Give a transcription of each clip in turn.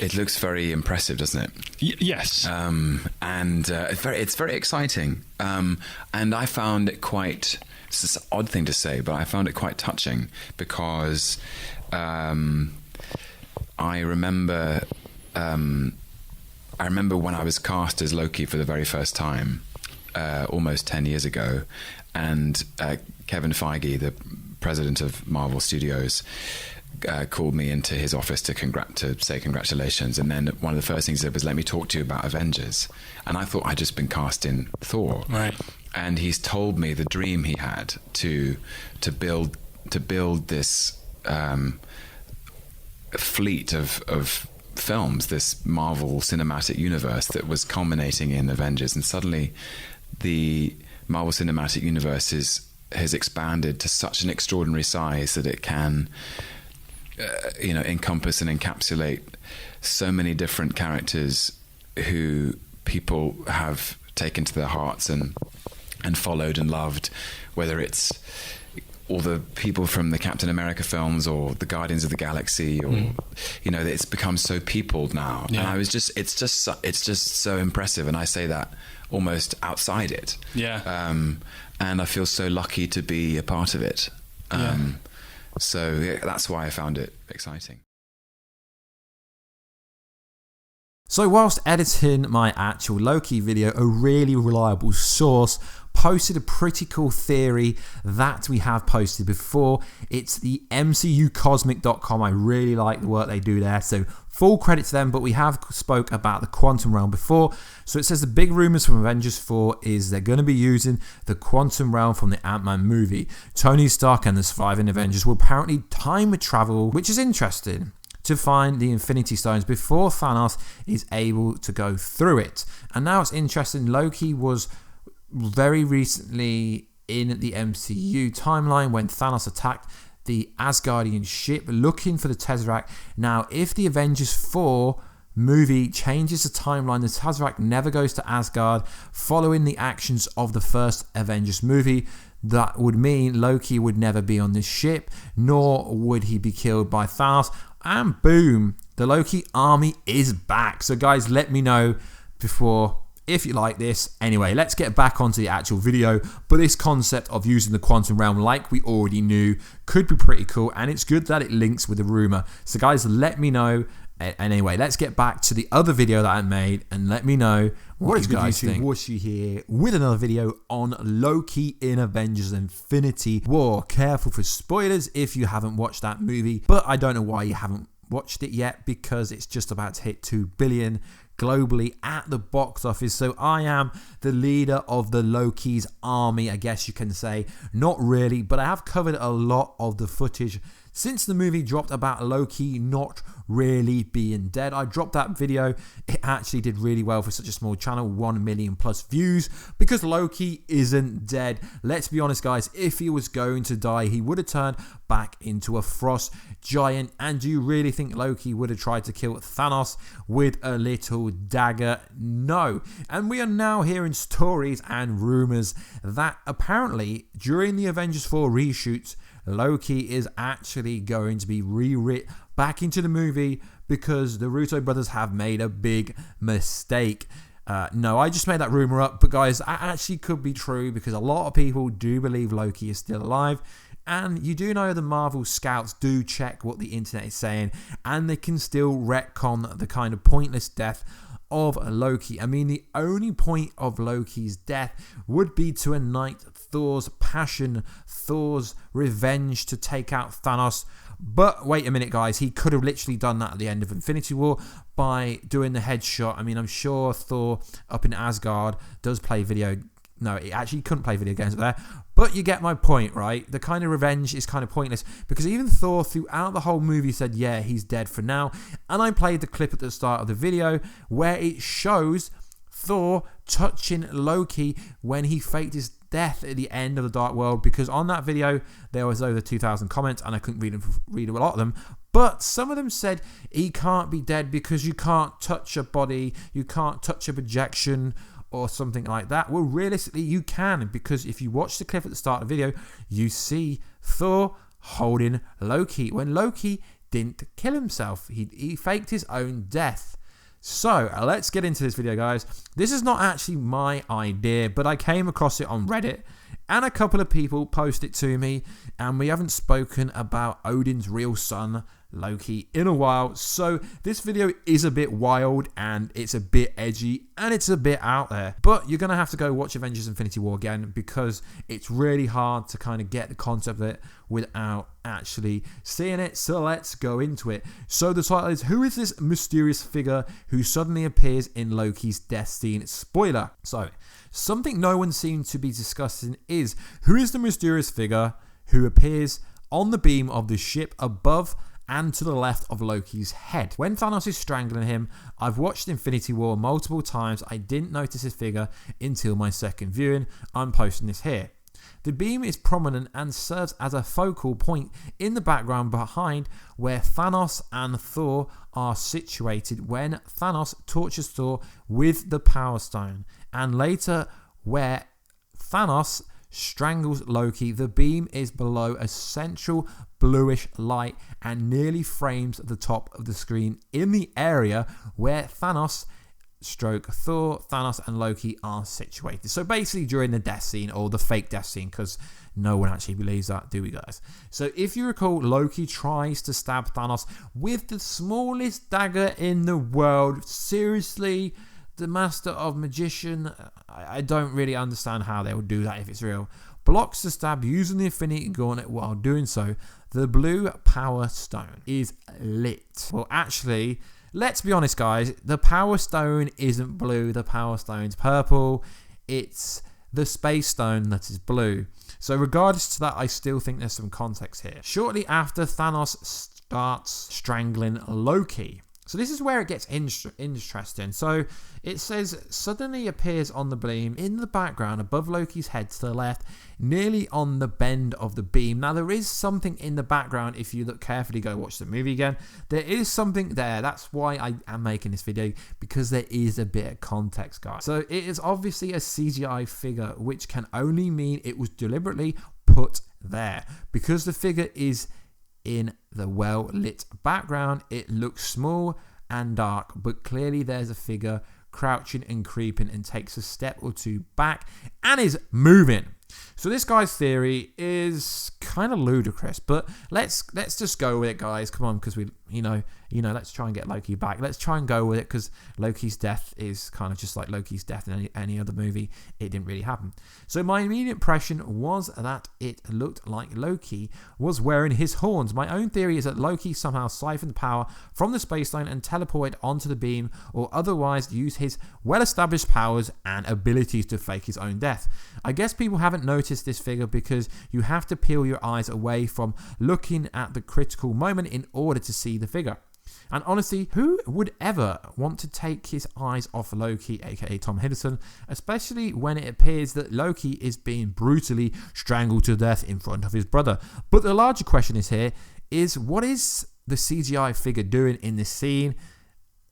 It looks very impressive, doesn't it? Yes. It's very exciting. And I found it quite, it's an odd thing to say, but I found it quite touching because I remember when I was cast as Loki for the very first time, almost 10 years ago, and Kevin Feige, the president of Marvel Studios, called me into his office to say congratulations, and then one of the first things he said was, "Let me talk to you about Avengers." And I thought I'd just been cast in Thor, right? And he's told me the dream he had to build this fleet of films, this Marvel cinematic universe that was culminating in Avengers, and suddenly the Marvel Cinematic Universe has expanded to such an extraordinary size that it can encompass and encapsulate so many different characters who people have taken to their hearts and followed and loved, whether it's all the people from the Captain America films or the Guardians of the Galaxy, or it's become so peopled now. Yeah. And it's just so impressive, and I say that almost outside it. Yeah. And I feel so lucky to be a part of it. So that's why I found it exciting. So whilst editing my actual Loki video, a really reliable source posted a pretty cool theory that we have posted before. It's the MCUcosmic.com. I really like the work they do there, so full credit to them, but we have spoke about the quantum realm before. So it says the big rumours from Avengers 4 is they're going to be using the quantum realm from the Ant-Man movie. Tony Stark and the surviving Avengers will apparently time travel, which is interesting, to find the Infinity Stones before Thanos is able to go through it. And now it's interesting, Loki was very recently in the MCU timeline when Thanos attacked the Asgardian ship looking for the Tesseract. Now, if the Avengers 4 movie changes the timeline, the Tesseract never goes to Asgard following the actions of the first Avengers movie. That would mean Loki would never be on this ship, nor would he be killed by Thanos. And boom, the Loki army is back. So guys, let me know before if you like this. Anyway, let's get back onto the actual video. But this concept of using the quantum realm, like we already knew, could be pretty cool, and it's good that it links with the rumor. So guys, let me know. Anyway, let's get back to the other video that I made and let me know what you guys think. Warstu here with another video on Loki in Avengers Infinity War. Careful for spoilers if you haven't watched that movie, but I don't know why you haven't watched it yet, because it's just about to hit 2 billion globally at the box office. So I am the leader of the Loki's army, I guess you can say. Not really, but I have covered a lot of the footage since the movie dropped about Loki not really being dead. I dropped that video. It actually did really well for such a small channel, 1 million plus views, because Loki isn't dead. Let's be honest, guys, if he was going to die, he would have turned back into a frost giant. And do you really think Loki would have tried to kill Thanos with a little dagger? No. And we are now hearing stories and rumors that apparently during the Avengers 4 reshoots, Loki is actually going to be rewritten back into the movie because the Russo brothers have made a big mistake. No, I just made that rumor up, but guys, that actually could be true because a lot of people do believe Loki is still alive. And you do know the Marvel scouts do check what the internet is saying, and they can still retcon the kind of pointless death of Loki. I mean, the only point of Loki's death would be to ignite Thor's passion, Thor's revenge to take out Thanos. But wait a minute, guys, he could have literally done that at the end of Infinity War by doing the headshot. I mean, I'm sure Thor up in Asgard does play video. No, he actually couldn't play video games up there. But you get my point, right? The kind of revenge is kind of pointless because even Thor throughout the whole movie said, yeah, he's dead for now. And I played the clip at the start of the video where it shows Thor touching Loki when he faked his death at the end of the Dark World, because on that video there was over 2,000 comments and I couldn't read a lot of them, but some of them said he can't be dead because you can't touch a body, you can't touch a projection or something like that. Well, realistically you can, because if you watch the clip at the start of the video, you see Thor holding Loki when Loki didn't kill himself. He faked his own death. So let's get into this video, guys. This is not actually my idea, but I came across it on Reddit and a couple of people posted it to me, and we haven't spoken about Odin's real son, Loki, in a while. So this video is a bit wild and it's a bit edgy and it's a bit out there, but you're gonna have to go watch Avengers Infinity War again because it's really hard to kind of get the concept of it without actually seeing it. So let's go into it. So the title is, who is this mysterious figure who suddenly appears in Loki's death scene? Spoiler. So something no one seemed to be discussing is, who is the mysterious figure who appears on the beam of the ship above and to the left of Loki's head when Thanos is strangling him? I've watched Infinity War multiple times. I didn't notice his figure until my second viewing. I'm posting this here. The beam is prominent and serves as a focal point in the background behind where Thanos and Thor are situated when Thanos tortures Thor with the Power Stone, and later where Thanos strangles Loki. The beam is below a central bluish light and nearly frames the top of the screen in the area where Thanos and Loki are situated. So basically during the death scene, or the fake death scene, because no one actually believes that, do we, guys? So if you recall, Loki tries to stab Thanos with the smallest dagger in the world. Seriously, the master of magician, I don't really understand how they would do that if it's real. Blocks the stab using the Infinity Gauntlet. While doing so, the blue Power Stone is lit. Well, actually, let's be honest, guys. The Power Stone isn't blue. The Power Stone's purple. It's the Space Stone that is blue. So regardless to that, I still think there's some context here. Shortly after, Thanos starts strangling Loki. So this is where it gets interesting. So it says, suddenly appears on the beam in the background above Loki's head to the left, nearly on the bend of the beam. Now there is something in the background. If you look carefully, go watch the movie again. There is something there. That's why I am making this video, because there is a bit of context, guys. So it is obviously a CGI figure, which can only mean it was deliberately put there. Because the figure is in the well-lit background, it looks small and dark, but clearly there's a figure crouching and creeping and takes a step or two back and is moving. So this guy's theory is kind of ludicrous, but let's just go with it, guys. Come on, because we let's try and get Loki back. Let's try and go with it, because Loki's death is kind of just like Loki's death in any other movie. It didn't really happen. So my immediate impression was that it looked like Loki was wearing his horns. My own theory is that Loki somehow siphoned power from the Space Stone and teleported onto the beam, or otherwise used his well-established powers and abilities to fake his own death. I guess people haven't noticed this figure because you have to peel your eyes away from looking at the critical moment in order to see the figure. And honestly, who would ever want to take his eyes off Loki, aka Tom Hiddleston, especially when it appears that Loki is being brutally strangled to death in front of his brother? But the larger question is what is the CGI figure doing in this scene?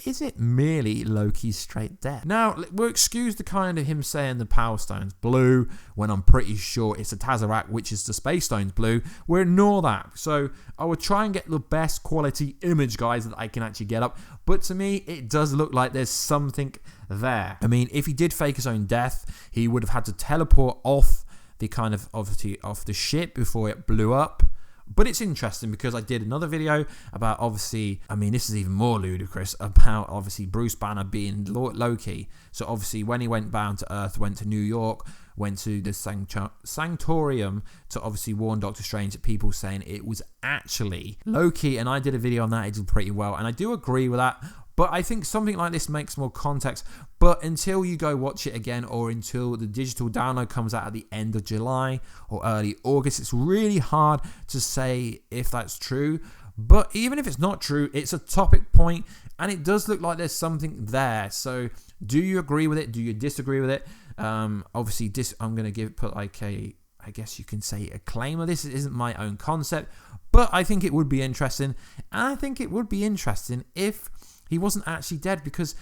Is it merely Loki's straight death? Now, we'll excuse the kind of him saying the Power Stone's blue when I'm pretty sure it's a Tesseract, which is the Space Stone's blue. We'll ignore that. So I will try and get the best quality image, guys, that I can actually get up. But to me, it does look like there's something there. I mean, if he did fake his own death, he would have had to teleport off the kind of obviously off the ship before it blew up. But it's interesting because I did another video about, obviously, I mean, this is even more ludicrous, about obviously Bruce Banner being Loki. So obviously when he went bound to Earth, went to New York, went to the Sanctorium to obviously warn Doctor Strange that people saying it was actually Loki. And I did a video on that. It did pretty well. And I do agree with that. But I think something like this makes more context. But until you go watch it again, or until the digital download comes out at the end of July or early August, it's really hard to say if that's true. But even if it's not true, it's a topic point, and it does look like there's something there. So do you agree with it? Do you disagree with it? Obviously, I'm going to put like a, I guess you can say, a claim of this. It isn't my own concept, but I think it would be interesting. And I think it would be interesting if he wasn't actually dead, because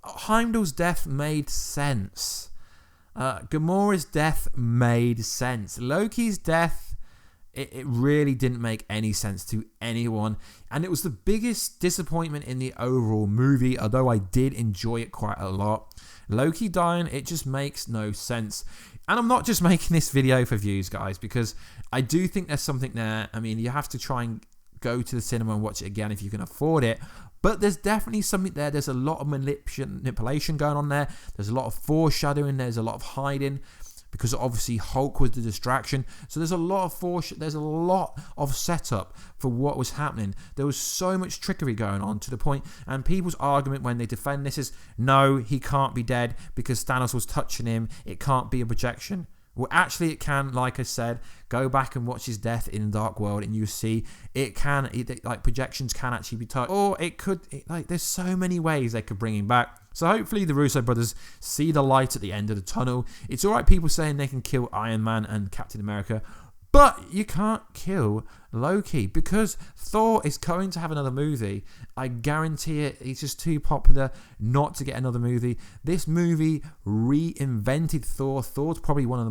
Heimdall's death made sense. Gamora's death made sense. Loki's death It really didn't make any sense to anyone, and it was the biggest disappointment in the overall movie, although I did enjoy it quite a lot. Loki dying, it just makes no sense. And I'm not just making this video for views, guys, because I do think there's something there. I mean, you have to try and go to the cinema and watch it again if you can afford it. But there's definitely something there. There's a lot of manipulation going on there. There's a lot of foreshadowing. There's a lot of hiding, because obviously Hulk was the distraction. So there's a lot of setup for what was happening. There was so much trickery going on, to the point, and people's argument when they defend this is, no, he can't be dead because Thanos was touching him. It can't be a projection. Well, actually, it can. Like I said, go back and watch his death in Dark World, and you see it can. Like, projections can actually be touched, or it could. There's so many ways they could bring him back. So hopefully the Russo brothers see the light at the end of the tunnel. It's all right, people saying they can kill Iron Man and Captain America, but you can't kill Loki, because Thor is going to have another movie. I guarantee it. He's just too popular not to get another movie. This movie reinvented Thor. Thor's probably one of the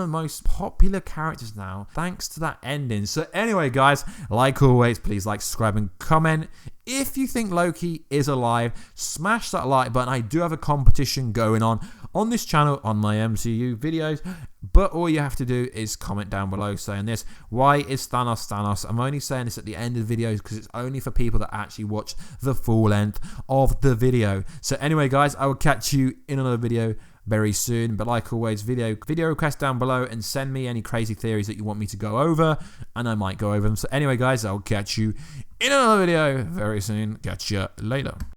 most popular characters now, thanks to that ending. So anyway, guys, like always, please like, subscribe, and comment. If you think Loki is alive, smash that like button. I do have a competition going on this channel on my MCU videos, but all you have to do is comment down below saying this: why is Thanos Thanos? I'm only saying this at the end of the videos because it's only for people that actually watch the full length of the video. So anyway, guys, I will catch you in another video very soon. But like always, video requests down below, and send me any crazy theories that you want me to go over, and I might go over them. So anyway, guys, I'll catch you in another video very soon. Catch you later.